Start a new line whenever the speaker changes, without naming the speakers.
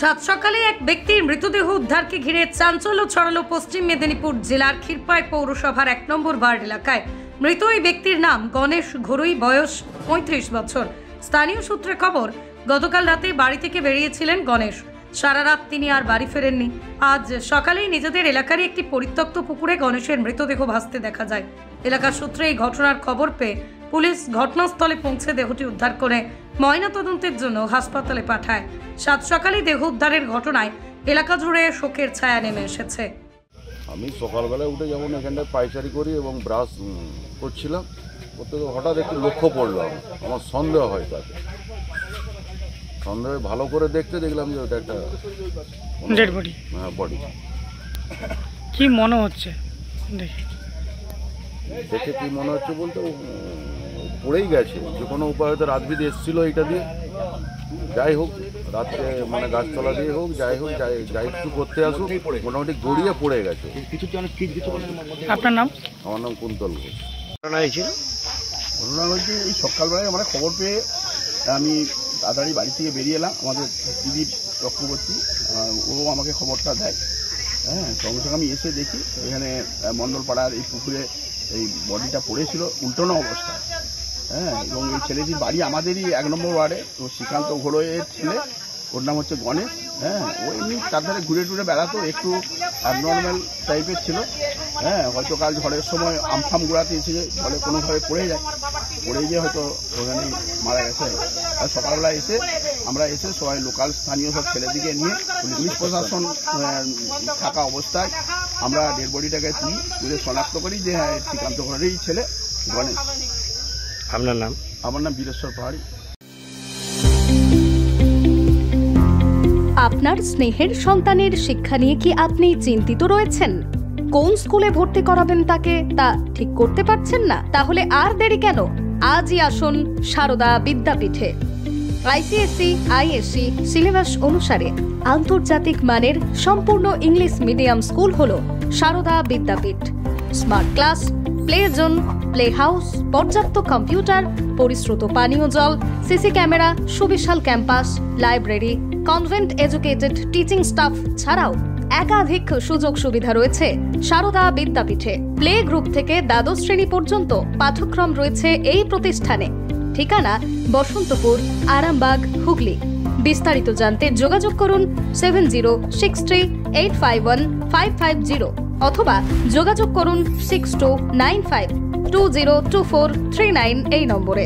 সাত সকালে এক ব্যক্তির মৃতদেহ উদ্ধারকে ঘিরে চাঞ্চল্য ছড়ালো পশ্চিম মেদিনীপুর জেলার ক্ষীরপাই পৌরসভার 1 নম্বর ওয়ার্ড এলাকায়। মৃত এই ব্যক্তির নাম গণেশ ঘরুই, বয়স 35 বছর। স্থানীয় সূত্রে খবর, গতকাল রাতে বাড়ি থেকে বেরিয়েছিলেন গণেশ। সারা রাত তিনি আর বাড়ি ফেরেননি। আজ সকালেই নিজেদের এলাকারই একটি পরিত্যক্ত পুকুরে গণেশের মৃতদেহ ভাসতে দেখা যায়। এলাকার সূত্রে এই ঘটনার খবর পেয়ে পুলিশ ঘটনাস্থলে পৌঁছে দেহটি উদ্ধার করে ময়নাতদন্তের জন্য হাসপাতালে পাঠায়। সাত সকালেই দেহ উদ্ধারের ঘটনায় এলাকা জুড়ে শোকের ছায়া নেমে এসেছে।
আমি সকালবেলা উঠে যেমন এখানটায় পাইচারি করি এবং ব্রাশ করছিলাম, করতে হঠাৎ একটু লক্ষ্য পড়লাম, আমার সন্দেহ হয় তাতে। সন্দেহে ভালো করে দেখলাম যে ওটা একটা
ডেড বডি।
হ্যাঁ, বডি।
কি মনে হচ্ছে
দেখে কি মনে হচ্ছে বলতে পড়েই গেছে, যে কোনো উপায় হয়তো রাতবিদ এসেছিল এটা দিয়ে। যাই হোক, রাত্রে মানে গাছতলা দিয়ে হোক, যাই হোক, যাই একটু করতে আসুক, মোটামুটি গড়িয়ে পড়ে গেছে।
আপনার নাম?
আমার নাম কুন্তল ঘোষ।
ঘটনা হয়েছে এই সকালবেলায় আমরা খবর পেয়ে আমি তাড়াতাড়ি বাড়ি থেকে বেরিয়ে এলাম। আমাদের দিদি চক্রবর্তী ও আমাকে খবরটা দেয়। হ্যাঁ, সঙ্গে সঙ্গে আমি এসে দেখি এখানে মণ্ডলপাড়ার এই পুকুরে এই বডিটা পড়েছিল উল্টোনো অবস্থায়। হ্যাঁ, এবং এই ছেলেটির বাড়ি আমাদেরই 1 নম্বর ওয়ার্ডে। তো শ্রীকান্ত ঘোড়ইয়ের ছেলে, ওর নাম হচ্ছে গণেশ। হ্যাঁ, ও এমনি তার ধারে ঘুরে টুরে বেড়াতো, একটু অ্যাবনর্মাল টাইপের ছিল। হ্যাঁ, হয়তো কাল ঝড়ের সময় আমফাম গুড়াতে এসে বলে কোনোভাবে পড়ে গিয়ে হয়তো ওখানে মারা গেছে। আর সকালবেলা এসে আমরা সবাই লোকাল স্থানীয় সব ছেলেদিকে নিয়ে পুলিশ প্রশাসন থাকা অবস্থায় আমরা ডেড বডিটাকে তুলে শনাক্ত করি যে হ্যাঁ, শ্রীকান্ত ঘোড়েরই ছেলে গণেশ।
আপনার নাম?
আমার নাম বীরেশ্বর পাহাড়ি।
আপনার স্নেহের সন্তানের শিক্ষা নিয়ে কি আপনি চিন্তিত রয়েছেন? কোন স্কুলে ভর্তি করাবেন তাকে তা ঠিক করতে পারছেন না? তাহলে আর দেরি কেন? আজই আসুন সারদা বিদ্যাপীঠে। আইসিএসসি, আইএসসি সিলেবাস অনুসারে আন্তর্জাতিক মানের সম্পূর্ণ ইংলিশ মিডিয়াম স্কুল হলো Sarada Vidyapith. Smart class, play zone, play house, পর্যাপ্ত কম্পিউটার, পরিশ্রুত পানীয় জল, সিসি ক্যামেরা, সুবিশাল campus, library, convent educated teaching staff ছাড়াও একাধিক সুযোগ সুবিধা রয়েছে সারদা বিদ্যাপীঠে। প্লে গ্রুপ থেকে দ্বাদশ শ্রেণী পর্যন্ত পাঠ্যক্রম রয়েছে এই প্রতিষ্ঠানে। ঠিকানা বসন্তপুর, আরামবাগ, হুগলি। বিস্তারিত জানতে যোগাযোগ করুন 7063851550 অথবা যোগাযোগ করুন 6295202439 এই নম্বরে।